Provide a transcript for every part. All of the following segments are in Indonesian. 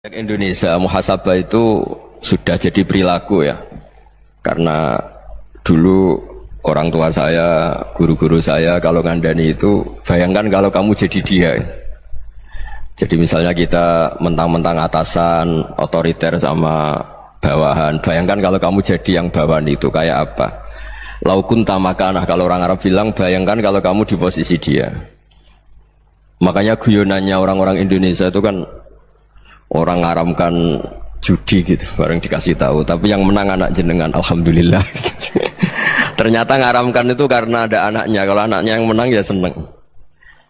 Indonesia muhasabah itu sudah jadi perilaku ya, karena dulu orang tua saya, guru-guru saya kalau ngandani itu, bayangkan kalau kamu jadi dia. Jadi misalnya kita mentang-mentang atasan, otoriter sama bawahan, bayangkan kalau kamu jadi yang bawahan itu kayak apa. Laukun tamakanah, kalau orang Arab bilang, bayangkan kalau kamu di posisi dia. Makanya guyonannya orang-orang Indonesia itu kan orang ngaramkan judi gitu, bareng dikasih tahu, tapi yang menang anak jenengan, alhamdulillah. Ternyata ngaramkan itu karena ada anaknya, kalau anaknya yang menang ya seneng.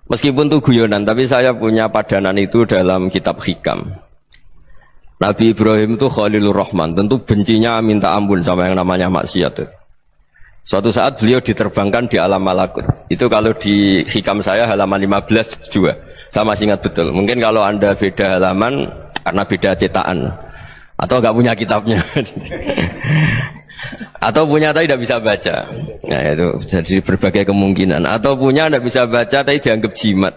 Meskipun itu guyonan, tapi saya punya padanan itu dalam kitab hikam. Nabi Ibrahim itu Khalilur Rahman, tentu bencinya minta ampun sama yang namanya maksiat. Suatu saat beliau diterbangkan di alam malakut. Itu kalau di hikam saya halaman 15 juga. Saya masih ingat betul. Mungkin kalau Anda beda halaman karena beda cetakan, atau nggak punya kitabnya, atau punya tapi tidak bisa baca. Nah itu jadi berbagai kemungkinan. Atau punya tidak bisa baca tapi dianggap jimat,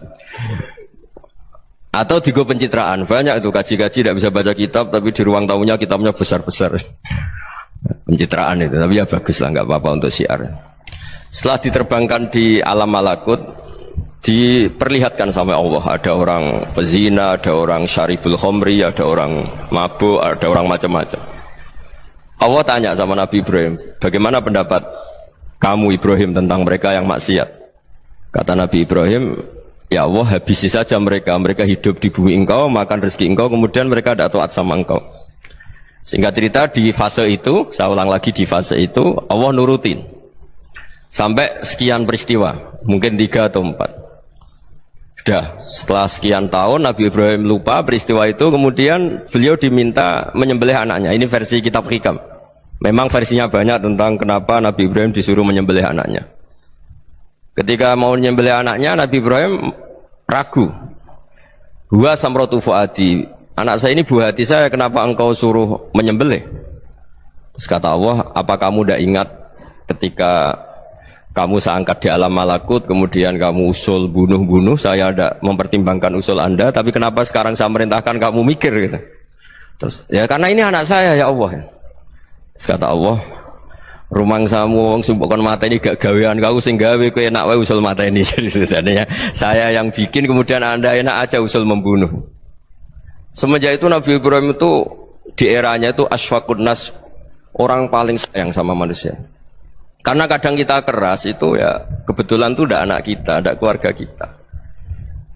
atau digo pencitraan. Banyak itu kaji-kaji tidak bisa baca kitab tapi di ruang tamunya kitabnya besar-besar. Pencitraan itu, tapi ya bagus lah, nggak apa-apa untuk syiar. Setelah diterbangkan di alam malakut, diperlihatkan sama Allah, ada orang pezina, ada orang syaribul khomri, ada orang mabuk, ada orang macam-macam. Allah tanya sama Nabi Ibrahim, bagaimana pendapat kamu Ibrahim tentang mereka yang maksiat? Kata Nabi Ibrahim, ya Allah, habisi saja mereka, mereka hidup di bumi engkau, makan rezeki engkau, kemudian mereka tidak taat sama engkau. Singkat cerita, di fase itu, saya ulang lagi, di fase itu Allah nurutin sampai sekian peristiwa, mungkin 3 atau 4. Sudah, setelah sekian tahun Nabi Ibrahim lupa peristiwa itu, kemudian beliau diminta menyembelih anaknya. Ini versi kitab hikam. Memang versinya banyak tentang kenapa Nabi Ibrahim disuruh menyembelih anaknya. Ketika mau menyembelih anaknya, Nabi Ibrahim ragu. Huwa samratu fuadi, anak saya ini buah hati saya, kenapa engkau suruh menyembelih? Terus kata Allah, apa kamu tidak ingat ketika kamu saya angkat di alam malakut, kemudian kamu usul bunuh-bunuh, saya ada mempertimbangkan usul Anda, tapi kenapa sekarang saya merintahkan kamu mikir gitu? Terus, ya karena ini anak saya ya Allah. Terus kata Allah, rumang samu wong sumpukon mata ini gak gawean kau sing gawe kowe enak wae usul mata ini. Jadi saya yang bikin, kemudian Anda enak aja usul membunuh. Semenjak itu Nabi Ibrahim itu di eranya itu asfaqun nas, orang paling sayang sama manusia. Karena kadang kita keras itu ya kebetulan itu tidak anak kita, tidak keluarga kita.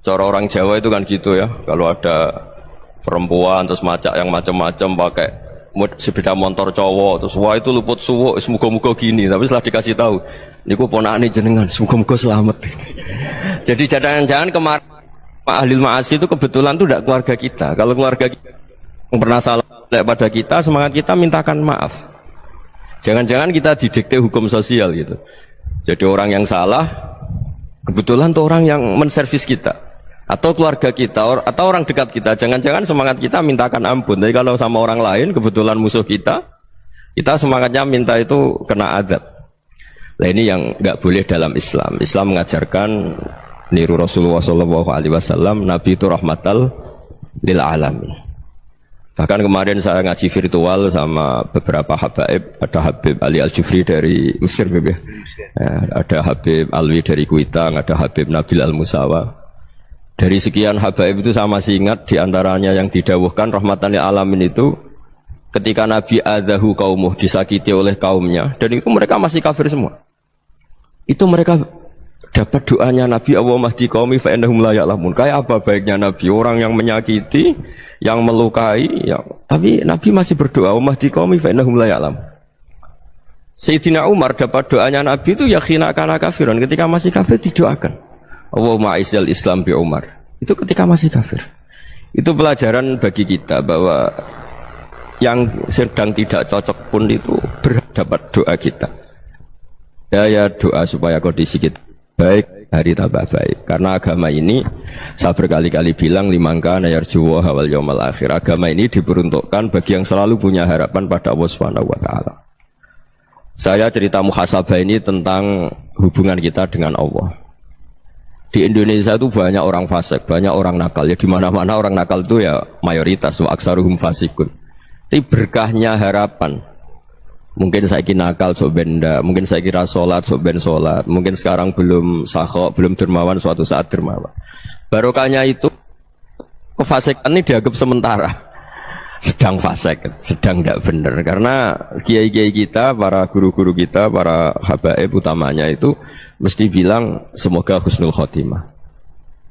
Cara orang Jawa itu kan gitu ya, kalau ada perempuan terus macak yang macam-macam pakai sepeda motor cowok, terus wah itu luput suwuk, semoga-moga gini. Tapi setelah dikasih tahu, niku ponakane jenengan, semoga-moga selamat. Jadi jangan-jangan kemarin ahli ma'asi itu kebetulan itu tidak keluarga kita. Kalau keluarga kita yang pernah salah pada kita, semangat kita mintakan maaf. Jangan-jangan kita didikte hukum sosial gitu. Jadi orang yang salah kebetulan itu orang yang menservis kita, atau keluarga kita, atau orang dekat kita. Jangan-jangan semangat kita mintakan ampun. Jadi kalau sama orang lain kebetulan musuh kita semangatnya minta itu kena adab. Nah ini yang nggak boleh dalam Islam. Islam mengajarkan niru Rasulullah SAW, Nabi itu rahmatal lil alamin. Bahkan kemarin saya ngaji virtual sama beberapa habaib, ada Habib Ali Al-Jufri dari Mesir, ya. Ada Habib Alwi dari Kuitang, ada Habib Nabil Al-Musawa. Dari sekian habaib itu saya masih ingat diantaranya yang didawuhkan rahmatan lil alamin itu ketika Nabi adahu kaumuh, disakiti oleh kaumnya, dan itu mereka masih kafir semua. Itu mereka dapat doanya Nabi, Allahumma hdi qaumi fa innahum la ya'lamun. Kayak apa baiknya Nabi, orang yang menyakiti, yang melukai, tapi Nabi masih berdoa, Allahumma hdi qaumi fa innahum la ya'lamun. Sayyidina Umar dapat doanya Nabi itu ya khina kana kafiran, ketika masih kafir didoakan, Allahumma a'izzal Islam bi Umar. Itu ketika masih kafir. Itu pelajaran bagi kita bahwa yang sedang tidak cocok pun itu berdapat doa kita. Ya doa supaya kondisi kita baik, hari tambah baik. Karena agama ini, saya berkali-kali bilang, limangka nayarjuwa hawal yawmal akhir. Agama ini diperuntukkan bagi yang selalu punya harapan pada Allah Subhanahu wa Ta'ala. Saya cerita muhasabah ini tentang hubungan kita dengan Allah. Di Indonesia itu banyak orang fasik, banyak orang nakal. Ya di mana-mana orang nakal itu ya mayoritas, wa aksaruhum fasikun. Tapi berkahnya harapan. Mungkin saya kira nakal sok benda, mungkin saya kira sholat sok ben sholat, mungkin sekarang belum sakhok, belum dermawan, suatu saat dermawan. Barokahnya itu kefasikan ini dianggap sementara. Sedang fasik, sedang tidak benar. Karena kiai-kiai kita, para guru-guru kita, para habaib utamanya itu mesti bilang semoga husnul khotimah.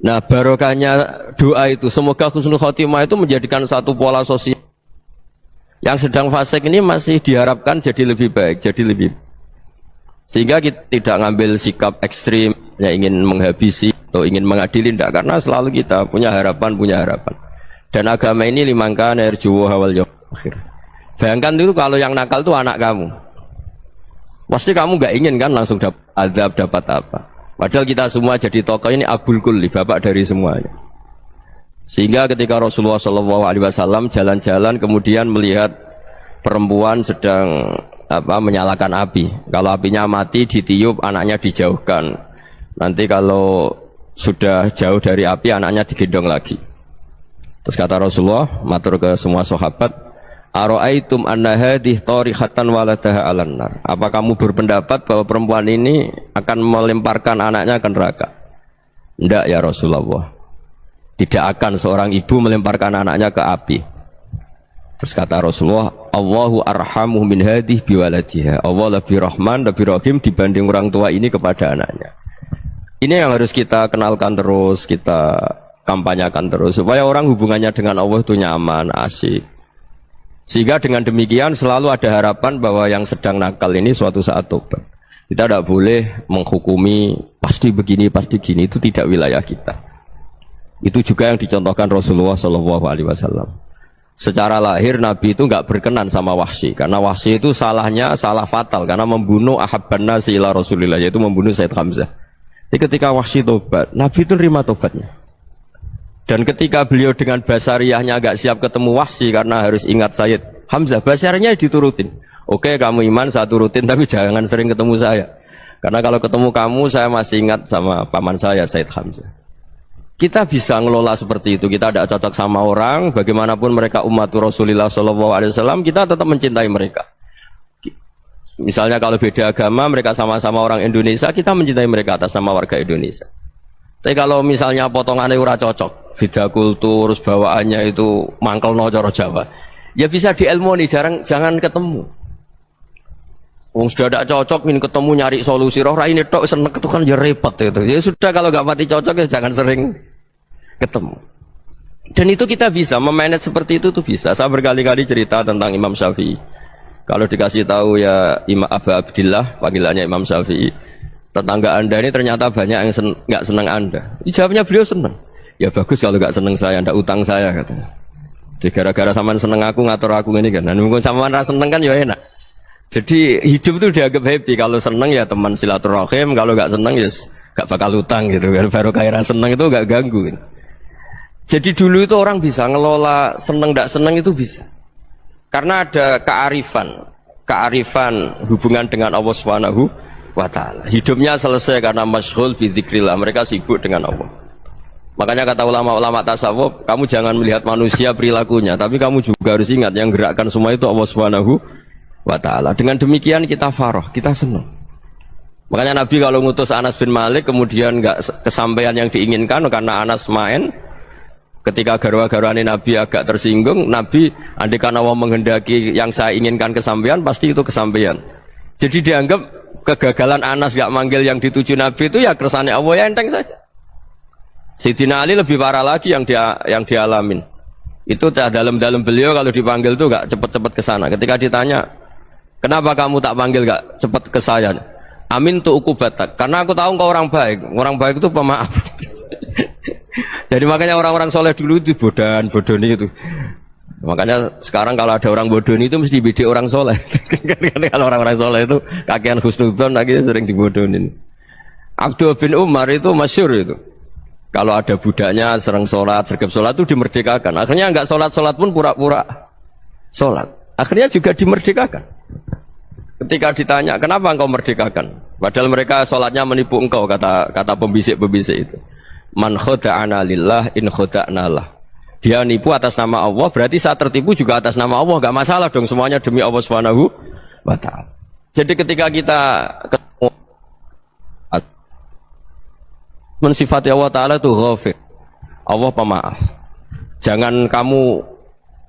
Nah barokahnya doa itu semoga husnul khotimah itu menjadikan satu pola sosial. Yang sedang fasik ini masih diharapkan jadi lebih baik, jadi lebih. Sehingga kita tidak ngambil sikap ekstrim, yang ingin menghabisi atau ingin mengadili, tidak. Karena selalu kita punya harapan. Dan agama ini limangkan erjuwo hawal yawm akhir. Bayangkan dulu kalau yang nakal itu anak kamu. Pasti kamu nggak ingin kan langsung dapat azab, dapat apa. Padahal kita semua jadi tokoh ini abul kulli, bapak dari semuanya. Sehingga ketika Rasulullah SAW jalan-jalan kemudian melihat perempuan sedang menyalakan api. Kalau apinya mati ditiup, anaknya dijauhkan. Nanti kalau sudah jauh dari api, anaknya digendong lagi. Terus kata Rasulullah, matur ke semua sahabat, Aro'aitum anna hadih tarihatan waladaha alan nar. Apa kamu berpendapat bahwa perempuan ini akan melemparkan anaknya ke neraka? Tidak ya Rasulullah. Tidak akan seorang ibu melemparkan anaknya ke api. Terus kata Rasulullah, Allahu arhamu min hadih biwaladiha. Allah lebih rahman, lebih rahim dibanding orang tua ini kepada anaknya. Ini yang harus kita kenalkan terus, kita kampanyakan terus supaya orang hubungannya dengan Allah itu nyaman, asik. Sehingga dengan demikian selalu ada harapan bahwa yang sedang nakal ini suatu saat tobat. Kita tidak boleh menghukumi pasti begini, pasti gini, itu tidak wilayah kita. Itu juga yang dicontohkan Rasulullah SAW. Secara lahir Nabi itu nggak berkenan sama Wahsy, karena Wahsy itu salahnya salah fatal karena membunuh ahabban nasi ila Rasulillah, yaitu membunuh Sayyid Hamzah. Jadi ketika Wahsy tobat, Nabi itu nerima tobatnya. Dan ketika beliau dengan basariyahnya agak siap ketemu Wahsy karena harus ingat Sayyid Hamzah, basariyahnya diturutin. Oke, kamu iman, saya turutin, tapi jangan sering ketemu saya. Karena kalau ketemu kamu, saya masih ingat sama paman saya, Sayyid Hamzah. Kita bisa ngelola seperti itu. Kita tidak cocok sama orang, bagaimanapun mereka umat Rasulullah SAW, kita tetap mencintai mereka. Misalnya kalau beda agama, mereka sama-sama orang Indonesia, kita mencintai mereka atas nama warga Indonesia. Tapi kalau misalnya potongannya ora cocok, beda kultur, bawaannya itu mangkel no cara Jawa, ya bisa diilmoni, jangan ketemu. Wong sudah tidak cocok, ingin ketemu nyari solusi. Roh ini tok seneng itu kan ya repot itu. Ya sudah kalau nggak mati cocok ya jangan sering ketemu. Dan itu kita bisa memanage seperti itu tuh bisa. Saya berkali-kali cerita tentang Imam Syafi'i. Kalau dikasih tahu ya Imam Abu Abdillah, panggilannya Imam Syafi'i, tetangga anda ini ternyata banyak yang nggak senang anda. Jawabnya beliau senang. Ya bagus kalau nggak senang saya, ndak utang saya katanya. Jadi gara-gara saman seneng aku ngatur aku ini kan. Dan mungkin saman rasa seneng kan ya enak. Jadi hidup itu dianggap happy. Kalau seneng ya teman silaturahim, kalau nggak seneng ya nggak bakal utang gitu. Baru kaya seneng itu nggak ganggu. Gitu. Jadi dulu itu orang bisa ngelola seneng ndak seneng itu bisa. Karena ada kearifan hubungan dengan Allah Subhanahu wa ta'ala. Hidupnya selesai karena masyghul bi dzikrillah, mereka sibuk dengan Allah. Makanya kata ulama-ulama tasawuf, kamu jangan melihat manusia perilakunya, tapi kamu juga harus ingat yang gerakkan semua itu Allah Subhanahu wa ta'ala. Dengan demikian kita farah, kita senang. Makanya Nabi kalau ngutus Anas bin Malik kemudian nggak kesampaian yang diinginkan karena Anas main, ketika garwa-garwani Nabi agak tersinggung, Nabi andai karena Allah menghendaki yang saya inginkan kesampaian, pasti itu kesampaian. Jadi dianggap kegagalan Anas gak manggil yang dituju Nabi itu ya kersane Allah, ya enteng saja. Sayyidina Ali lebih parah lagi yang dialamin. Itu dalam beliau kalau dipanggil itu gak cepet-cepet ke sana. Ketika ditanya, kenapa kamu tak panggil gak cepet ke saya? Amin tu ukubatak. Karena aku tahu engkau orang baik. Orang baik itu pemaaf. Jadi makanya orang-orang soleh dulu itu bodoh itu. Makanya sekarang kalau ada orang bodoh itu mesti bidik orang soleh. Kalau orang-orang soleh itu kakean husnudzon lagi sering dibodohin. Abdul bin Umar itu masyhur itu. Kalau ada budaknya sering sholat, sergap sholat itu dimerdekakan. Akhirnya nggak sholat pun pura-pura sholat. Akhirnya juga dimerdekakan. Ketika ditanya kenapa engkau merdekakan, padahal mereka sholatnya menipu engkau, kata pembisik-pembisik itu. Man khoda'ana lillah in khoda'na lah. Dia nipu atas nama Allah, berarti saat tertipu juga atas nama Allah, enggak masalah dong, semuanya demi Allah Subhanahu wa ta'ala. Jadi ketika kita ketemu mensifati Allah Ta'ala itu ghafir, Allah pemaaf. Jangan kamu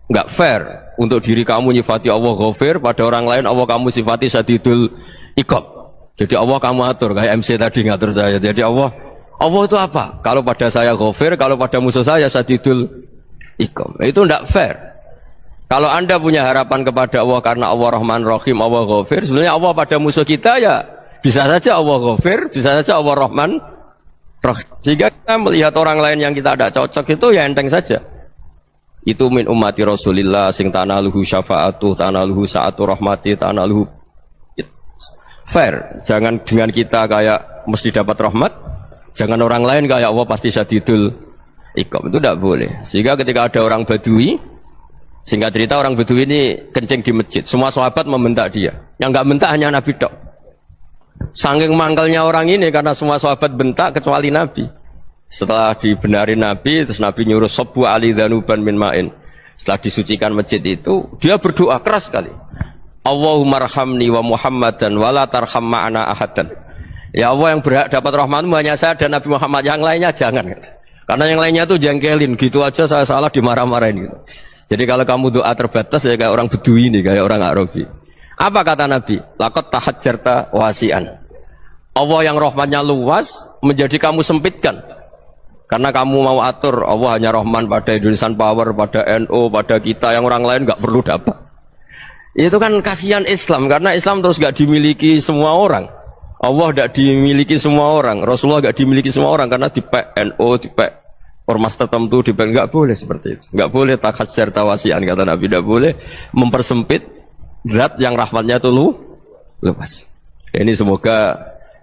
enggak fair untuk diri kamu nyifati Allah ghafir, pada orang lain Allah kamu sifati syadidul iqab. Jadi Allah kamu atur, kayak MC tadi ngatur saya. Jadi Allah itu apa? Kalau pada saya ghafir, kalau pada musuh saya syadidul iqab. Itu tidak fair. Kalau Anda punya harapan kepada Allah karena Allah Rahman Rahim, Allah ghafir, sebenarnya Allah pada musuh kita ya bisa saja Allah ghafir, bisa saja Allah Rahman Rahim. Sehingga kita melihat orang lain yang kita tidak cocok itu ya enteng saja. Itu min ummati Rasulillah sing tanaluhu syafa'atuh, tanaluhu sa'atu rahmati, tanaluhu fair. Jangan dengan kita kayak mesti dapat rahmat, jangan orang lain kayak Allah pasti syadidul iqab. Itu tidak boleh. Sehingga ketika ada orang Badui, singkat cerita orang Badui ini kencing di masjid, semua sahabat membentak dia. Yang enggak bentak hanya Nabi tok. Saking mangkalnya orang ini karena semua sahabat bentak kecuali Nabi. Setelah dibenarin Nabi, terus Nabi nyuruh sabbu ali dhanuban min ma'in. Setelah disucikan masjid itu, dia berdoa keras sekali. Allahumma arhamni wa Muhammadan wa la tarham ma'ana ahadan. Ya Allah, yang berhak dapat rahmatmu hanya saya dan Nabi Muhammad, yang lainnya jangan. Karena yang lainnya tuh jengkelin, gitu aja saya salah dimarah-marahin gitu. Jadi kalau kamu doa terbatas ya kayak orang Bedui ini, kayak orang Arabi. Apa kata Nabi? Laqad tahajjarta wasi'an. Allah yang rahmatnya luas menjadi kamu sempitkan. Karena kamu mau atur Allah hanya Rahman pada Indonesian Power, pada NU, pada kita, yang orang lain nggak perlu dapat. Itu kan kasihan Islam, karena Islam terus gak dimiliki semua orang. Allah gak dimiliki semua orang, Rasulullah gak dimiliki semua orang, karena di NU, di ormas tertentu, di gak boleh seperti itu. Gak boleh takhasyar tawasian, kata Nabi, gak boleh mempersempit zat yang rahmatnya itu luas. Ini semoga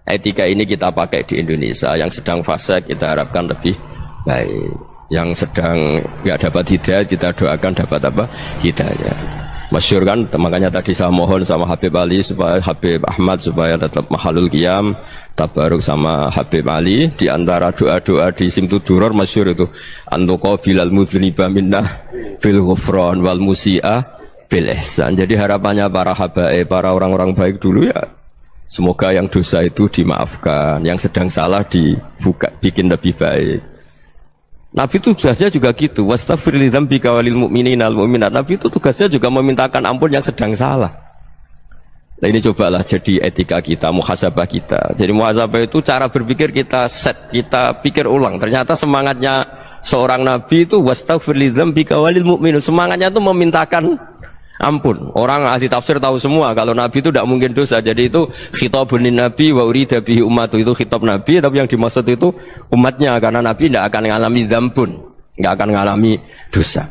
etika ini kita pakai di Indonesia. Yang sedang fase kita harapkan lebih baik. Yang sedang gak dapat hidayah, kita doakan dapat apa? Hidayah. Masyhur kan, makanya tadi saya mohon sama Habib Ali supaya Habib Ahmad supaya tetap mahalul qiyam, tabaruk sama Habib Ali. Di antara doa-doa di Simtuduror masyhur itu antuqa bilal mudhniba minna fil ghufran wal musi'ah bil ihsan. Jadi harapannya para habaib, para orang-orang baik dulu ya, semoga yang dosa itu dimaafkan, yang sedang salah dibuka, bikin lebih baik. Nabi itu tugasnya juga gitu. Wastaghfir li dzambika walil mu'minina wal mu'minat. Nabi itu tugasnya juga memintakan ampun yang sedang salah. Nah ini cobalah jadi etika kita, muhasabah kita. Jadi muhasabah itu cara berpikir kita set, kita pikir ulang. Ternyata semangatnya seorang nabi itu wastaghfir li dzambika walil mu'minun. Semangatnya itu memintakan ampun. Orang ahli tafsir tahu semua kalau Nabi itu tidak mungkin dosa. Jadi itu khitabun Nabi wa urida bihi ummatu, itu khitab Nabi, tapi yang dimaksud itu umatnya, karena Nabi tidak akan mengalami dzambun, tidak akan mengalami dosa.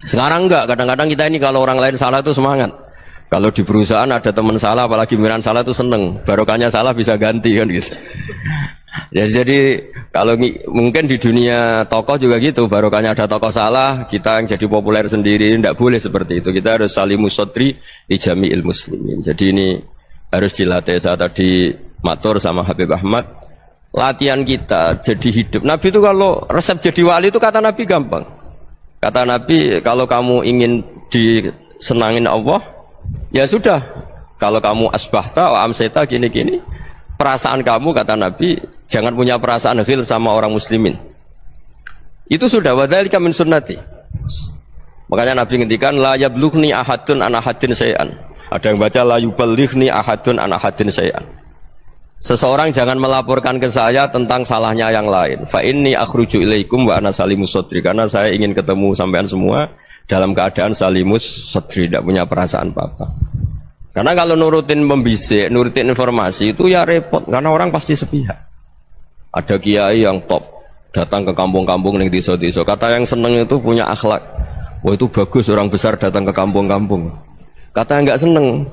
Sekarang enggak, kadang-kadang kita ini kalau orang lain salah itu semangat. Kalau di perusahaan ada teman salah, apalagi miran salah itu seneng, barokahnya salah bisa ganti kan gitu. Jadi kalau mungkin di dunia tokoh juga gitu, barokahnya ada tokoh salah, kita yang jadi populer sendiri, tidak boleh seperti itu. Kita harus salimus sodri di jami'il muslimin. Jadi ini harus dilatih. Saya tadi matur sama Habib Ahmad, latihan kita jadi hidup. Nabi itu kalau resep jadi wali itu kata Nabi gampang. Kata Nabi, kalau kamu ingin disenangin Allah, ya sudah. Kalau kamu asbahta wa amseta gini-gini, perasaan kamu, kata Nabi, jangan punya perasaan ghil sama orang muslimin. Itu sudah wadzalika min sunnati. Makanya Nabi ngendikan la yablughni ahadun an ahadin syai'an. Ada yang baca la yuballighni ahadun an ahadin syai'an. Seseorang jangan melaporkan ke saya tentang salahnya yang lain. Fa inni akhruju ilaikum wa ana salimus sadri. Karena saya ingin ketemu sampean semua dalam keadaan salimus sadri, tidak punya perasaan apa-apa. Karena kalau nurutin membisik, nurutin informasi itu ya repot, karena orang pasti sepihak. Ada kiai yang top, datang ke kampung-kampung ning desa-desa. Kata yang seneng itu punya akhlak. Wah itu bagus orang besar datang ke kampung-kampung. Kata yang enggak seneng,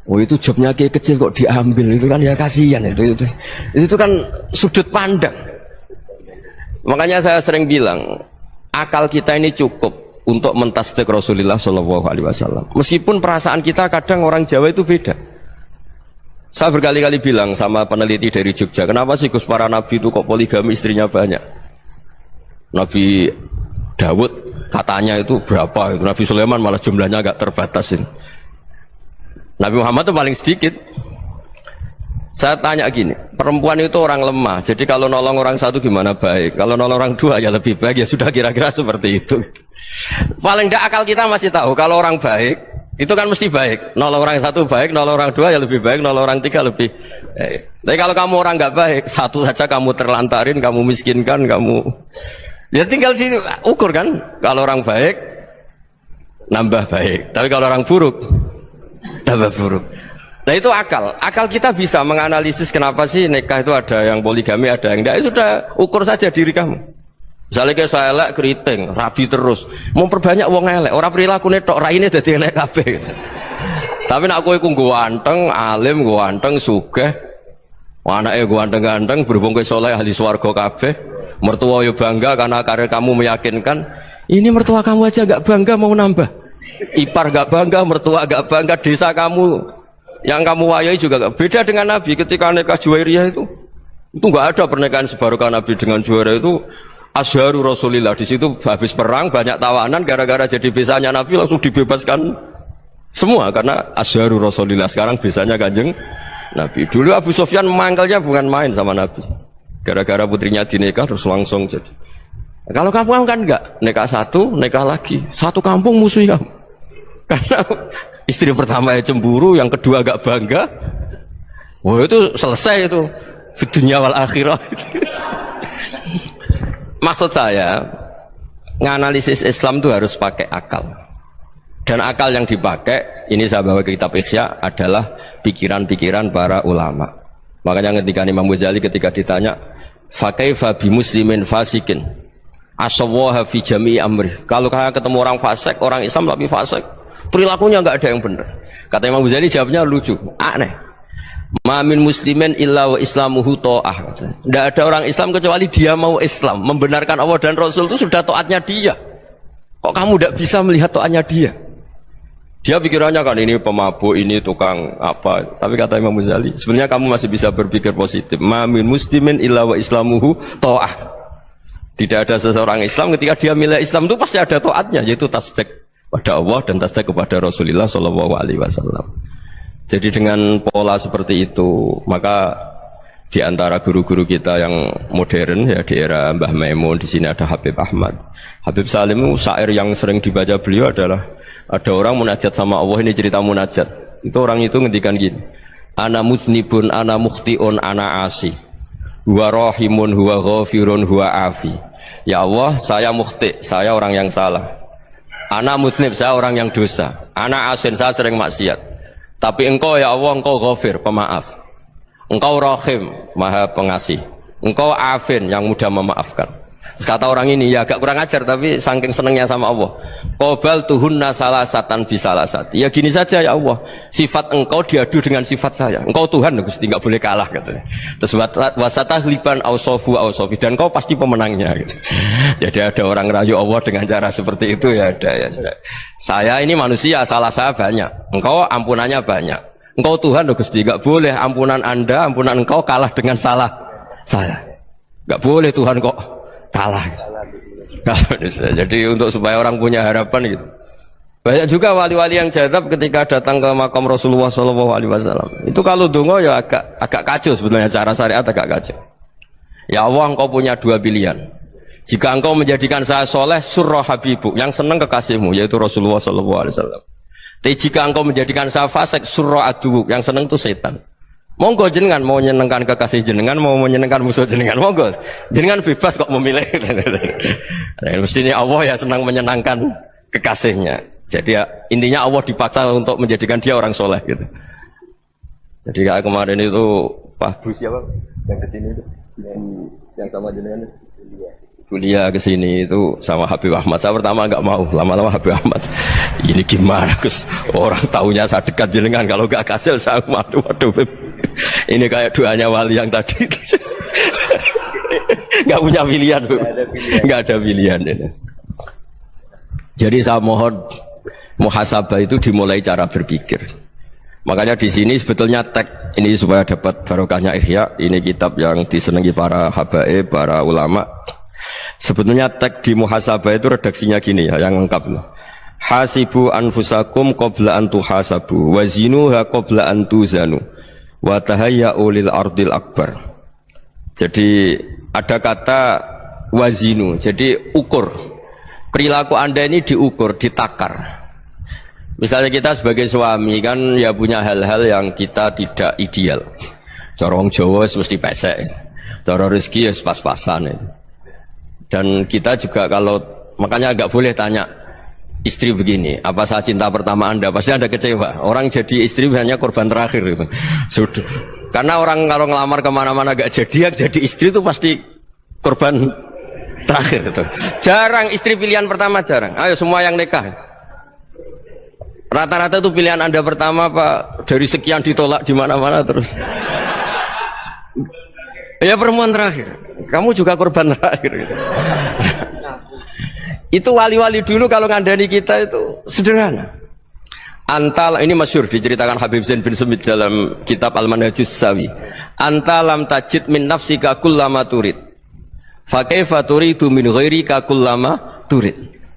wah itu jobnya kiai kecil kok diambil, itu kan ya kasihan itu kan sudut pandang. Makanya saya sering bilang, akal kita ini cukup untuk mentasdik Rasulullah Shallallahu Alaihi Wasallam. Meskipun perasaan kita kadang orang Jawa itu beda. Saya berkali-kali bilang sama peneliti dari Jogja, kenapa sih Gus para nabi itu kok poligami istrinya banyak? Nabi Dawud katanya itu berapa itu. Nabi Sulaiman malah jumlahnya agak terbatasin. Nabi Muhammad itu paling sedikit. Saya tanya gini, perempuan itu orang lemah, jadi kalau nolong orang satu gimana baik, kalau nolong orang dua ya lebih baik, ya sudah kira-kira seperti itu. Paling tidak akal kita masih tahu kalau orang baik itu kan mesti baik, nolong orang satu baik, nolong orang dua ya lebih baik, nolong orang tiga lebih baik. Tapi kalau kamu orang nggak baik, satu saja kamu terlantarin, kamu miskinkan, kamu ya tinggal diukur kan. Kalau orang baik nambah baik, tapi kalau orang buruk tambah buruk. Nah itu akal kita bisa menganalisis kenapa sih nikah itu ada yang poligami, ada yang tidak. Sudah ukur saja diri kamu. Misalnya kayak saya elek keriting, rabi terus, mau perbanyak wong elek, orang perilaku netok raine dadi elek kabeh. Gitu. Tapi nak kowe iku ganteng, alim, ganteng, sugih, anake ganteng-ganteng, berhubung kowe saleh ahli swarga kabeh, mertua yo bangga karena karir kamu meyakinkan. Ini mertua kamu aja enggak bangga mau nambah. Ipar enggak bangga, mertua enggak bangga, desa kamu yang kamu wayai juga gak beda dengan Nabi ketika nikah Juwairiyah itu nggak ada pernikahan sebarokah Nabi dengan Juwairiyah itu asharu Rasulillah. Di situ habis perang banyak tawanan gara-gara jadi besanya Nabi langsung dibebaskan semua karena asharu Rasulillah. Sekarang besanya Kanjeng Nabi. Dulu Abu Sufyan mangkalnya bukan main sama Nabi gara-gara putrinya dinikah terus langsung jadi. Kalau kamu kan enggak, nikah satu, nikah lagi, satu kampung musuh kamu karena istri pertama ya cemburu, yang kedua agak bangga. Wah itu selesai itu dunia wal akhirah. Maksud saya nganalisis Islam itu harus pakai akal. Dan akal yang dipakai ini saya bawa ke kitab Ihya adalah pikiran-pikiran para ulama. Makanya ketika Imam Ghazali ketika ditanya fakaifa bi muslimin fasikin asawaha fi jami'i amri. Kalau kalian ketemu orang fasik, orang Islam tapi fasik, perilakunya nggak ada yang benar. Kata Imam Ghazali jawabnya lucu, aneh. Mamin muslimin illa wa islamuhu ta'ah. Tidak ada orang Islam kecuali dia mau Islam, membenarkan Allah dan Rasul itu sudah taatnya dia. Kok kamu tidak bisa melihat taatnya dia? Dia pikirannya kan ini pemabuk, ini tukang apa. Tapi kata Imam Ghazali, sebenarnya kamu masih bisa berpikir positif. Mamin muslimin illa wa islamuhu ta'ah. Tidak ada seseorang Islam ketika dia milih Islam itu pasti ada taatnya, yaitu tasdik pada Allah dan tasdik kepada Rasulullah Shallallahu Alaihi Wasallam. Jadi dengan pola seperti itu, maka di antara guru-guru kita yang modern ya di era Mbah Maimun, di sini ada Habib Ahmad, Habib Salim, syair yang sering dibaca beliau adalah ada orang munajat sama Allah. Ini cerita munajat. Itu orang itu ngendikan gini, ana mutnibun, ana mukhtiun, ana asi, huwa rahimun, huwa ghafirun, huwa afi. Ya Allah, saya mukhti, saya orang yang salah. Ana mutnib, saya orang yang dosa. Ana asin, saya sering maksiat. Tapi engkau ya Allah, engkau ghafir, pemaaf. Engkau rahim, maha pengasih. Engkau afin, yang mudah memaafkan. Terus kata orang ini, ya agak kurang ajar tapi saking senengnya sama Allah. Qobal tuhunna salasatan bisalasati. Ya gini saja ya Allah, sifat engkau diadu dengan sifat saya. Engkau Tuhan Gusti, enggak boleh kalah katanya. Terus wasatahliban ausofu ausofi, dan engkau pasti pemenangnya gitu. Jadi ada orang rayu Allah dengan cara seperti itu ya ada ya. Saya ini manusia, salah saya banyak. Engkau ampunannya banyak. Engkau Tuhan Gusti, enggak boleh ampunan Anda, ampunan engkau kalah dengan salah saya. Enggak boleh Tuhan kok kalah. Jadi untuk supaya orang punya harapan gitu. Banyak juga wali-wali yang jadab ketika datang ke makam Rasulullah SAW. Itu kalau dongo ya agak kacau sebenarnya, cara syariat agak kacau. Ya Allah, engkau punya dua pilihan. Jika engkau menjadikan saya soleh, surah habibu, yang senang kekasihmu, yaitu Rasulullah SAW. Tapi jika engkau menjadikan saya fasik, surah adubu, yang senang itu setan. Monggo jenengan mau menyenangkan kekasih jenengan, mau menyenangkan musuh jenengan, monggo jenengan bebas kok memilih. Mestinya Allah ya senang menyenangkan kekasihnya. Jadi ya, intinya Allah dipaksa untuk menjadikan dia orang soleh gitu. Jadi kayak kemarin itu Pak Bu siapa yang kesini itu, yang sama jenengan kuliah kesini itu sama Habib Ahmad. Saya pertama nggak mau, lama-lama Habib Ahmad ini gimana Gus, orang taunya saya dekat jenengan, kalau nggak kasil saya waduh ini kayak doanya wali yang tadi. Nggak punya pilihan, nggak ada pilihan ini. Jadi saya mohon muhasabah itu dimulai cara berpikir. Makanya di sini sebetulnya tag ini supaya dapat barokahnya Ihya. Ini kitab yang disenangi para habaib, para ulama. Sebetulnya teks di muhasabah itu redaksinya gini ya, yang lengkap. Hasibu anfusakum qabla an tuhasabu wa zinuha qabla an tuzanu wa tahayya'u lil ardil akbar. Jadi ada kata wazinu, jadi ukur. Perilaku Anda ini diukur, ditakar. Misalnya kita sebagai suami kan ya punya hal-hal yang kita tidak ideal. Cara wong Jawa mesti pesek. Cara rezeki ya pas-pasan itu. Dan kita juga kalau makanya enggak boleh tanya istri begini, apa saya cinta pertama Anda? Pasti Anda kecewa. Orang jadi istri hanya korban terakhir itu. Sudah. Karena orang kalau ngelamar kemana-mana gak jadi, yang jadi istri itu pasti korban terakhir itu. Jarang istri pilihan pertama, jarang. Ayo semua yang nikah. Rata-rata itu pilihan Anda pertama Pak, dari sekian ditolak di mana-mana terus. Ya perempuan terakhir. Kamu juga korban terakhir gitu. Itu wali-wali dulu kalau ngandani kita itu sederhana. Antal ini masyhur diceritakan Habib Zain bin Sumit dalam kitab Al-Manhajus Sawi. Anta lam tajid min nafsika kullama turid. Fa kaifa turidu min ghairika kullama turid.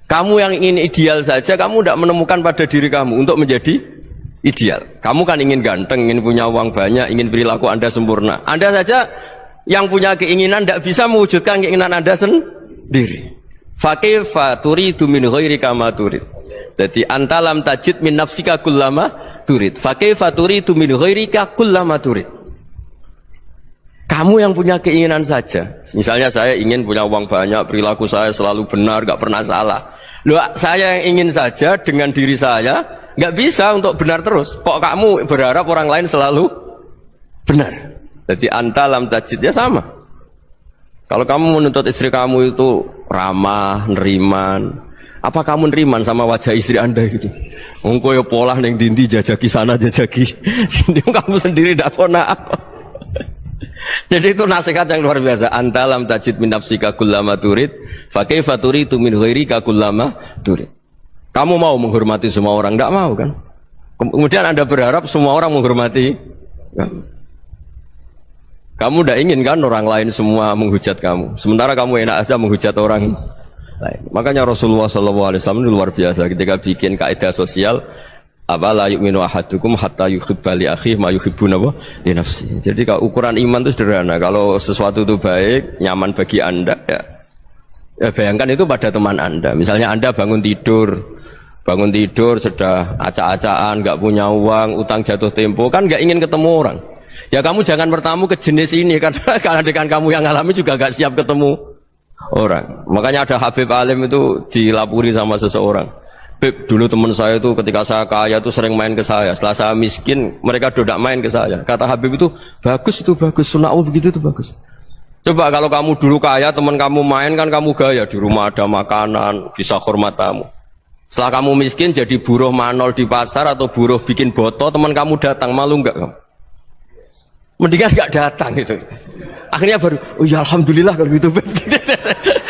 Kamu yang ingin ideal saja kamu tidak menemukan pada diri kamu untuk menjadi ideal. Kamu kan ingin ganteng, ingin punya uang banyak, ingin perilaku Anda sempurna. Anda saja yang punya keinginan tidak bisa mewujudkan keinginan Anda sendiri. Fa kaifa turidu min ghairika ma turid. Jadi anta lam tajid min nafsika kullama turid. Fa kaifa turidu min ghairika kullama turid. Kamu yang punya keinginan saja. Misalnya saya ingin punya uang banyak, perilaku saya selalu benar, gak pernah salah. Loh, saya yang ingin saja dengan diri saya, gak bisa untuk benar terus. Kok kamu berharap orang lain selalu benar? Jadi anta lam tajid ya sama. Kalau kamu menuntut istri kamu itu ramah, neriman, apa kamu neriman sama wajah istri Anda gitu? Engko ya pola neng dindi jajaki sana jajaki sini, kamu sendiri tidak pernah apa. Jadi itu nasihat yang luar biasa. Anta lam tajid min nafsika kullama turid, fa kaifa turidu min ghairika kullama turid. Kamu mau menghormati semua orang? Tidak mau kan? Kemudian Anda berharap semua orang menghormati kamu. Kamu tidak ingin kan orang lain semua menghujat kamu. Sementara kamu enak aja menghujat orang lain. Makanya Rasulullah SAW itu luar biasa ketika bikin kaidah sosial. Apa la yu'minu ahadukum hatta yuhibba li akhihi ma yuhibbu li nafsi. Jadi kalau ukuran iman itu sederhana. Kalau sesuatu itu baik, nyaman bagi Anda ya bayangkan itu pada teman Anda. Misalnya Anda bangun tidur sudah acak-acakan, enggak punya uang, utang jatuh tempo, kan enggak ingin ketemu orang. Ya kamu jangan bertamu ke jenis ini karena dengan kamu yang alami juga enggak siap ketemu orang. Makanya ada Habib Alim itu dilapuri sama seseorang. Beb, dulu teman saya itu ketika saya kaya itu sering main ke saya. Setelah saya miskin, mereka tidak main ke saya. Kata Habib itu bagus, sunahul begitu itu bagus. Coba kalau kamu dulu kaya, teman kamu main kan kamu gaya, di rumah ada makanan, bisa hormat tamu. Setelah kamu miskin jadi buruh manol di pasar atau buruh bikin boto, teman kamu datang, malu enggak kamu? Mendingan enggak datang gitu. Akhirnya baru, oh ya alhamdulillah kalau gitu.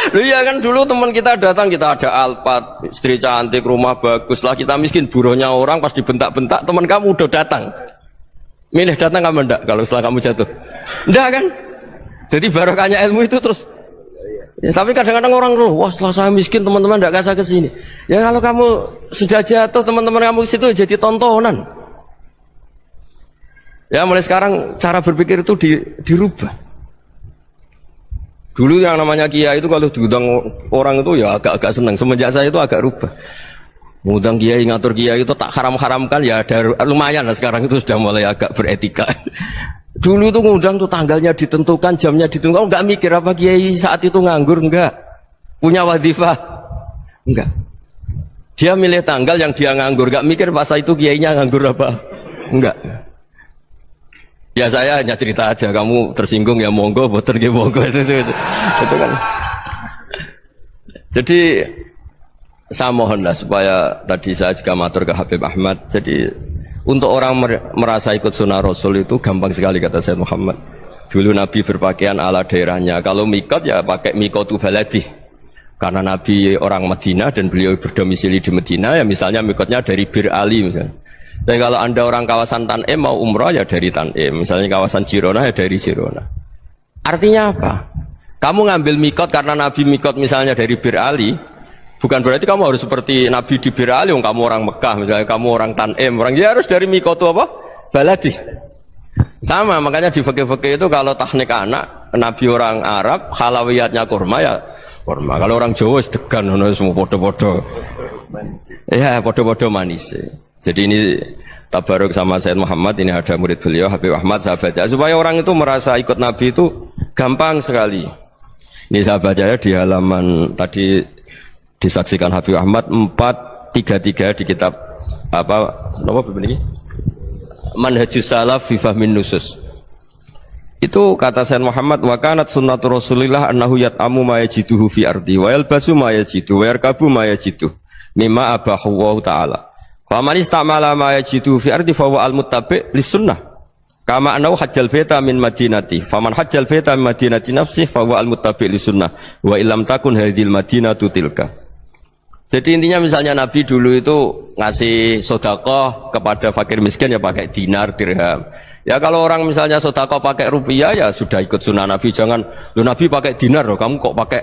Loh ya kan dulu teman kita datang, kita ada Alphard, istri cantik, rumah bagus. Lah kita miskin, buruhnya orang pas dibentak-bentak, teman kamu udah datang. Milih datang kamu enggak kalau setelah kamu jatuh? Enggak kan? Jadi barokahnya ilmu itu terus. Ya, tapi kadang-kadang orang loh, wah setelah saya miskin teman-teman enggak kasih ke sini. Ya kalau kamu sudah jatuh, teman-teman kamu ke situ jadi tontonan. Ya mulai sekarang cara berpikir itu dirubah. Dulu yang namanya kiai itu kalau diundang orang itu ya agak-agak senang. Semenjak saya itu agak rubah. Mengundang kiai, ngatur kiai itu tak haram-haramkan ya ada lumayan lah sekarang itu sudah mulai agak beretika. Dulu itu ngundang tuh tanggalnya ditentukan, jamnya ditentukan. Enggak mikir apa kiai saat itu nganggur, enggak. Punya wadifah, enggak. Dia milih tanggal yang dia nganggur, enggak mikir masa itu kiainya nganggur apa, enggak. Ya saya hanya cerita aja, kamu tersinggung ya monggo, boten ya monggo itu kan. Jadi saya mohonlah supaya tadi saya juga matur ke Habib Ahmad. Jadi untuk orang merasa ikut sunnah Rasul itu gampang sekali kata Sayyid Muhammad. Dulu Nabi berpakaian ala daerahnya. Kalau mikot ya pakai mikotu baladi. Karena Nabi orang Madinah dan beliau berdomisili di Madinah ya misalnya mikotnya dari Bir Ali misalnya. Tapi kalau Anda orang kawasan Tanim mau umrah ya dari Tanim. Misalnya kawasan Jirona ya dari Jirona. Artinya apa? Kamu ngambil mikot karena Nabi mikot misalnya dari Bir Ali, bukan berarti kamu harus seperti Nabi di Bir Ali, kamu orang Mekah, misalnya kamu orang Tanim, orang dia harus dari mikot itu apa? Baladi. Sama, makanya di fikih-fikih itu kalau teknik anak, Nabi orang Arab, halawiyatnya kurma ya kurma. Kalau orang Jawa sedegan, semua podo-podo. Ya, podo-podo manis. Jadi ini tabaruk sama Sayyid Muhammad, ini ada murid beliau, Habib Ahmad, sahabat. Supaya orang itu merasa ikut Nabi itu gampang sekali. Ini saya baca ya di halaman tadi disaksikan Habib Ahmad 433 di kitab apa ini? Manhajus Salaf fi Fahmin Nusus. Itu kata Sayyid Muhammad, wa kanat sunnatu Rasulillah annahu yat'amu ma yajiduhu fi ardi wa yalbasu ma yajidu wa yarkabu ma yajidu mimma abahu Allah taala. Fa man istamala ma yajiduhu fi ardi fa huwa al-muttabi' lis-sunnah. Kama anau hajjal baita min madinati, faman hajjal baita min madinati nafsi fa huwa al-muttabi' li sunnah wa illam takun hadhil madinatu tilka. Jadi intinya misalnya Nabi dulu itu ngasih sedekah kepada fakir miskin ya pakai dinar, dirham. Ya kalau orang misalnya sedekah pakai rupiah ya sudah ikut sunnah Nabi, jangan lu Nabi pakai dinar loh, kamu kok pakai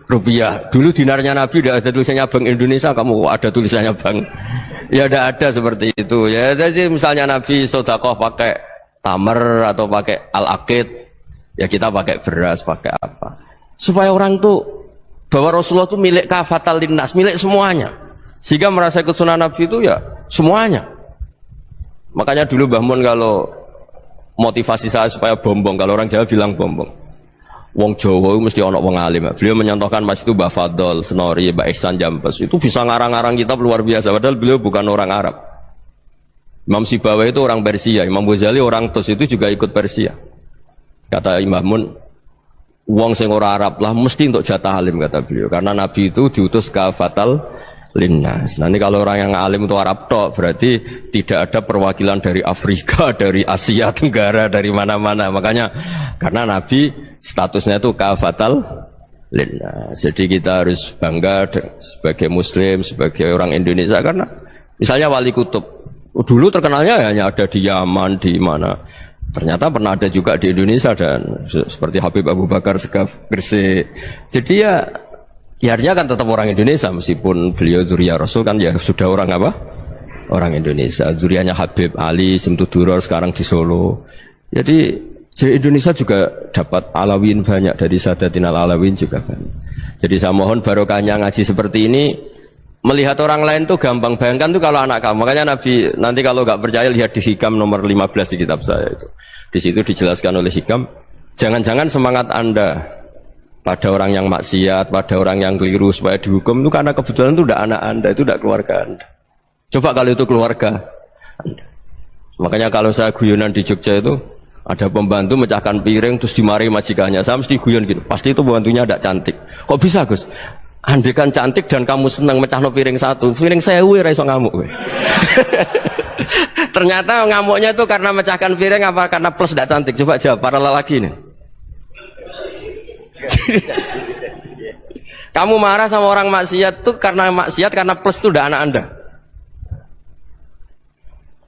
rupiah. Dulu dinarnya Nabi udah ada tulisannya Bank Indonesia, kamu kok ada tulisannya Bank. Ya udah ada seperti itu. Ya jadi misalnya Nabi sedekah pakai tamar atau pakai al-aqid, ya kita pakai beras, pakai apa, supaya orang tuh bahwa Rasulullah itu milik kafatal linnas, milik semuanya, sehingga merasa ikut sunnah Nabi itu ya semuanya. Makanya dulu Mbah Mun kalau motivasi saya supaya bombong, kalau orang Jawa bilang bombong, wong Jawa itu mesti ono wong alim. Beliau menyontohkan mas itu Mbah Fadol, Senori, Mbah Ihsan Jambes, itu bisa ngarang-ngarang kitab luar biasa, padahal beliau bukan orang Arab. Imam Sibawai itu orang Persia, Imam Ghazali orang Tus itu juga ikut Persia. Kata Imam Mun, wong sing ora Arab lah mesti untuk jatah alim, kata beliau. Karena Nabi itu diutus kafatal linnas. Nah ini kalau orang yang alim itu Arab tok, berarti tidak ada perwakilan dari Afrika, dari Asia Tenggara, dari mana-mana. Makanya karena Nabi statusnya itu kafatal linnas. Jadi kita harus bangga sebagai Muslim, sebagai orang Indonesia, karena misalnya Wali Kutub. Dulu terkenalnya hanya ada di Yaman, di mana. Ternyata pernah ada juga di Indonesia, dan seperti Habib Abu Bakar Segaf Gresik. Jadi ya artinya kan tetap orang Indonesia, meskipun beliau zuriyah Rasul kan ya sudah orang apa? Orang Indonesia. Zuriyahnya Habib Ali Simtuduror sekarang di Solo. Jadi Indonesia juga dapat alawin banyak, dari Sadatin al-Alawin juga banyak. Jadi saya mohon barokahnya ngaji seperti ini. Melihat orang lain tuh gampang, bayangkan tuh kalau anak kamu. Makanya Nabi nanti kalau nggak percaya lihat di Hikam nomor 15 di kitab saya itu. Di situ dijelaskan oleh Hikam, jangan-jangan semangat Anda pada orang yang maksiat, pada orang yang keliru supaya dihukum itu karena kebetulan itu udah anak Anda, itu udah keluarga Anda. Coba kalau itu keluarga Anda. Makanya kalau saya guyonan di Jogja itu ada pembantu mecahkan piring terus dimarahi majikannya, saya mesti guyon gitu. Pasti itu pembantunya tidak cantik. Kok bisa Gus? Andai kan cantik dan kamu senang mecahno piring satu, piring 1000 ra iso ngamuk kowe. Ternyata ngamuknya itu karena mecahkan piring apa karena plus tidak cantik? Coba jawab para lelaki ini. Kamu marah sama orang maksiat tuh karena maksiat, karena plus itu udah anak Anda.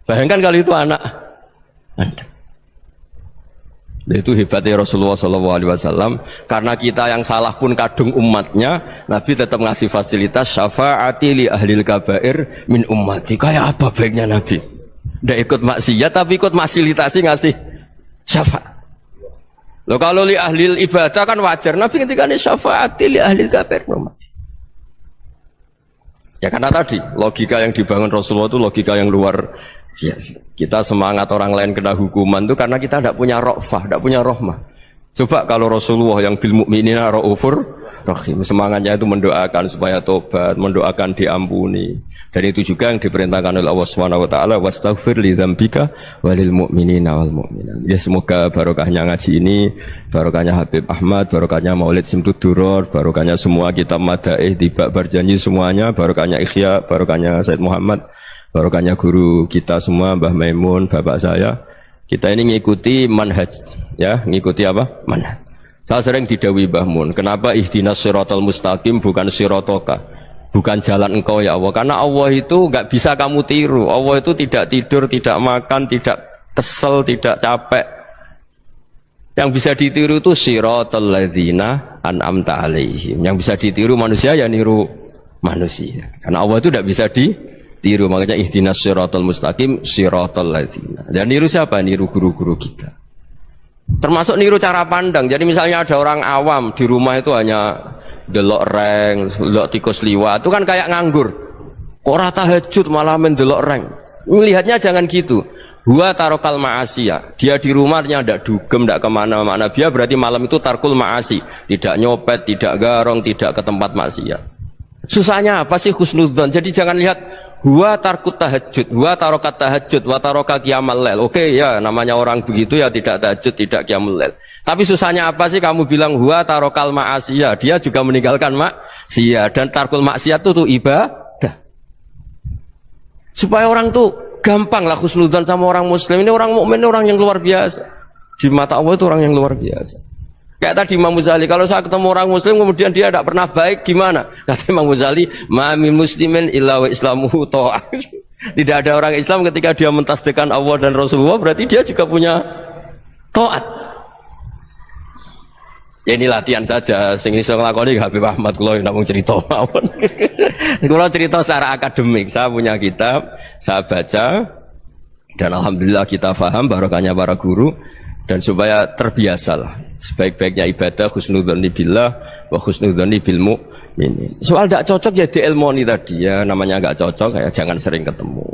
Bayangkan kalau itu anak Anda. Itu hebatnya Rasulullah SAW, karena kita yang salah pun kadung umatnya, Nabi tetap ngasih fasilitas syafaati li ahlil kabair min ummati. Kayak apa baiknya Nabi? Tidak ikut maksiat tapi ikut fasilitasi ngasih syafaat. Loh kalau li ahlil ibadah kan wajar, Nabi ketika ini syafaati li ahlil kabair min ummati. Ya karena tadi logika yang dibangun Rasulullah itu logika yang luar biasa. Kita semangat orang lain kena hukuman itu karena kita tidak punya ra'fah, tidak punya rahmah. Coba kalau Rasulullah yang bil mu'minina ra'ufur rahim, semangatnya itu mendoakan supaya tobat, mendoakan diampuni. Dan itu juga yang diperintahkan oleh Allah Subhanahu wa taala, wastaghfir li dzambika walil mu'minina wal mu'minat. Ya semoga barokahnya ngaji ini, barokahnya Habib Ahmad, barokahnya Maulid Simtuduror, barokahnya semua kitab Madaih, Tiba Berjanji semuanya, barokahnya Ikhya, barokahnya Said Muhammad, barokahnya guru kita semua, Mbah Maimun, bapak saya. Kita ini ngikuti manhaj, ya, ngikuti apa? Manhaj. Saya sering didhawuhi Mbah Mun, kenapa ihdinas siratal mustaqim bukan siratoka, bukan jalan engkau ya Allah? Karena Allah itu nggak bisa kamu tiru. Allah itu tidak tidur, tidak makan, tidak kesel, tidak capek. Yang bisa ditiru itu siratal ladzina an'amta alaihim. Yang bisa ditiru manusia ya niru manusia. Karena Allah itu tidak bisa ditiru. Makanya ihdinas siratal mustaqim siratal ladzina. Dan niru siapa? Niru guru-guru kita. Termasuk niru cara pandang. Jadi misalnya ada orang awam di rumah itu hanya delok reng, delok tikus liwat, itu kan kayak nganggur. Ora tahajud malah mendelok reng. Melihatnya jangan gitu. Huwa tarokal ma'asiyah. Dia di rumahnya tidak dugem, tidak kemana-mana. Dia berarti malam itu tarkul ma'asi. Tidak nyopet, tidak garong, tidak ke tempat maksiat. Susahnya apa sih husnudzon? Jadi jangan lihat huwa tarkut tahajud, huwa tarokat tahajud, wa taroka qiyamal lail. Oke ya, namanya orang begitu ya tidak tahajud, tidak qiyamul lail. Tapi susahnya apa sih kamu bilang huwa tarokal ma'asiyah? Dia juga meninggalkan maksiat. Dan tarkul maksiat itu ibadah. Supaya orang tuh gampang lah husnudzon sama orang muslim. Ini orang mukmin, orang yang luar biasa. Di mata Allah itu orang yang luar biasa. Kayak tadi Imam Ghazali, kalau saya ketemu orang muslim kemudian dia tidak pernah baik, gimana? Kata Imam Ghazali, ma min muslimin illa wa islamuhu ta'ah. Tidak ada orang Islam ketika dia mentasbihkan Allah dan Rasulullah, berarti dia juga punya taat. Ya ini latihan saja, sing iso nglakoni Habib Ahmad kula namung cerita mawon. Kula cerita secara akademik, saya punya kitab, saya baca dan alhamdulillah kita paham barokahnya para guru dan supaya terbiasalah sebaik-baiknya ibadah husnudzonni billah wa husnudzonni bil mu'minin. Soal tidak cocok ya diilmoni tadi ya, namanya enggak cocok ya jangan sering ketemu.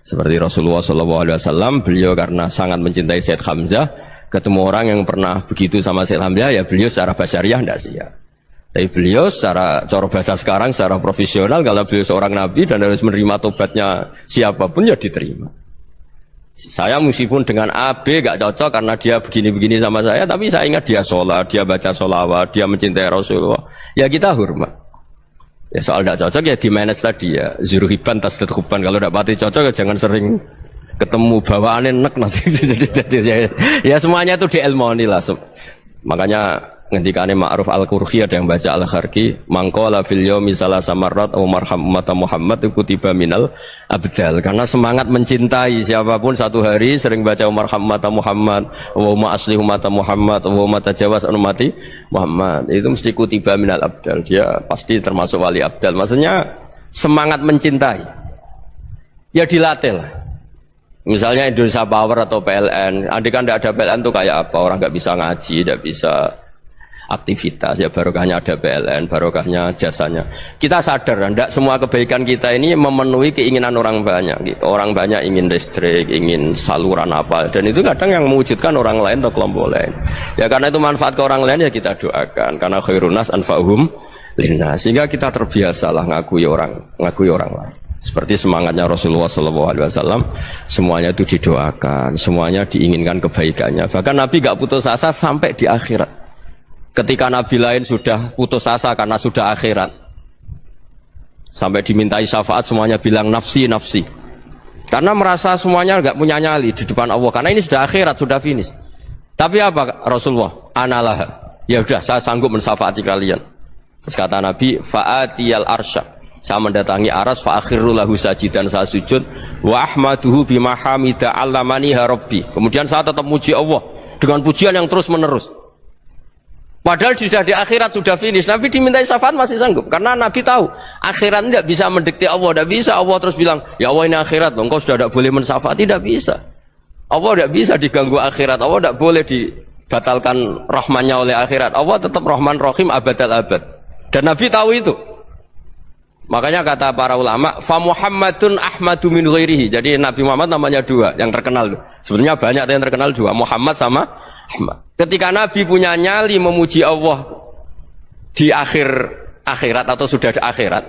Seperti Rasulullah SAW, beliau karena sangat mencintai Sayyid Hamzah, ketemu orang yang pernah begitu sama Sayyid Hamzah, ya beliau secara basyariah tidak siap. Tapi beliau secara cara bahasa sekarang, secara profesional, kalau beliau seorang nabi dan harus menerima tobatnya siapapun ya diterima. Saya meskipun dengan A, B gak cocok karena dia begini-begini sama saya, tapi saya ingat dia sholat, dia baca sholawat, dia mencintai Rasulullah, ya kita hormat. Ya soal tidak cocok ya di manage tadi ya, zuruhiban tasdid huban. Kalau tidak pati cocok ya jangan sering ketemu, bawaannya enek nanti. Ya semuanya itu diilmoni lah. Makanya ngendikane Ma'ruf Al-Qurhi ada yang baca Al-Kharki, mangqala fil yaumi salasa marrat aw marham ummata Muhammad kutiba minal abdal. Karena semangat mencintai siapapun satu hari sering baca marham ummata Muhammad, wa ma asli ummata Muhammad, wa ma tajawaz an ummati Muhammad, itu mesti kutiba minal abdal. Dia pasti termasuk wali abdal. Maksudnya semangat mencintai ya dilatih lah. Misalnya Indonesia Power atau PLN, andai kan tidak ada PLN tuh kayak apa? Orang nggak bisa ngaji, tidak bisa aktivitas, ya barokahnya ada PLN, barokahnya jasanya. Kita sadar, tidak semua kebaikan kita ini memenuhi keinginan orang banyak gitu. Orang banyak ingin listrik, ingin saluran apa, dan itu kadang yang mewujudkan orang lain atau kelompok lain. Ya karena itu manfaat ke orang lain ya kita doakan, karena khairun nas anfa'uhum linnas, sehingga kita terbiasalah ngakui orang lain. Seperti semangatnya Rasulullah SAW, semuanya itu didoakan, semuanya diinginkan kebaikannya. Bahkan Nabi gak putus asa sampai di akhirat. Ketika Nabi lain sudah putus asa karena sudah akhirat, sampai dimintai syafaat semuanya bilang nafsi, nafsi. Karena merasa semuanya nggak punya nyali di depan Allah. Karena ini sudah akhirat, sudah finish. Tapi apa Rasulullah? Analah. Ya udah, saya sanggup mensyafaati kalian. Terus kata Nabi, fa'atiyal arsya. Saya mendatangi aras, fa'akhiru lahu sajidan, saya sujud. Wa ahmaduhu bimahamida allamaniha rabbi. Kemudian saya tetap muji Allah dengan pujian yang terus menerus. Padahal sudah di akhirat, sudah finish. Nabi dimintai syafaat masih sanggup. Karena Nabi tahu, akhirat tidak bisa mendikte Allah. Tidak bisa Allah terus bilang, ya Allah ini akhirat, engkau sudah tidak boleh mensyafaat. Tidak bisa. Allah tidak bisa diganggu akhirat. Allah tidak boleh dibatalkan rahmannya oleh akhirat. Allah tetap Rahman Rahim abadal abad. Dan Nabi tahu itu. Makanya kata para ulama, fa Muhammadun ahmadu min ghairihi. Jadi Nabi Muhammad namanya dua, yang terkenal. Sebenarnya banyak yang terkenal dua, Muhammad sama Ahmad. Ketika Nabi punya nyali memuji Allah di akhirat atau sudah di akhirat,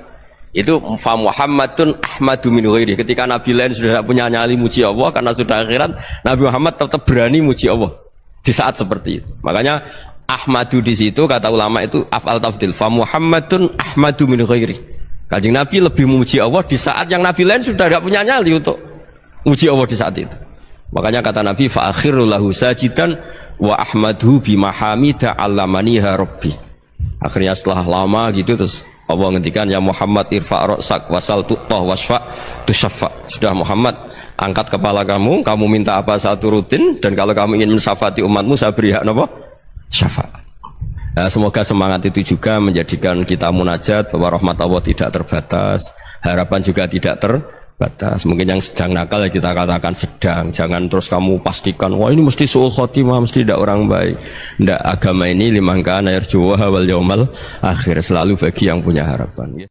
itu fa Muhammadun ahmadu min ghairihi. Ketika Nabi lain sudah tidak punya nyali muji Allah karena sudah akhirat, Nabi Muhammad tetap berani muji Allah di saat seperti itu. Makanya Ahmadu di situ kata ulama itu af'al tafdil, fa Muhammadun ahmadu min ghairihi. Kanjeng Nabi lebih memuji Allah di saat yang Nabi lain sudah tidak punya nyali untuk memuji Allah di saat itu. Makanya kata Nabi, fa akhiru lahu sajidan wa ahmadhu bimahamida allamaniha rabbi. Akhirnya setelah lama gitu terus Allah ngendikan, ya Muhammad irfa' ra'sak wasal tu'tah wasfa' tusyaffa. Sudah Muhammad, angkat kepala kamu minta apa saya turutin, dan kalau kamu ingin mensyafaati umatmu saya beri hak napa? syafaat. Nah, semoga semangat itu juga menjadikan kita munajat bahwa rahmat Allah tidak terbatas, harapan juga tidak terbatas. Mungkin yang sedang nakal ya kita katakan sedang, jangan terus kamu pastikan wah ini mesti suul khotimah, mesti tidak orang baik. Tidak, agama ini liman kana yarju wal yaumal akhir, selalu bagi yang punya harapan.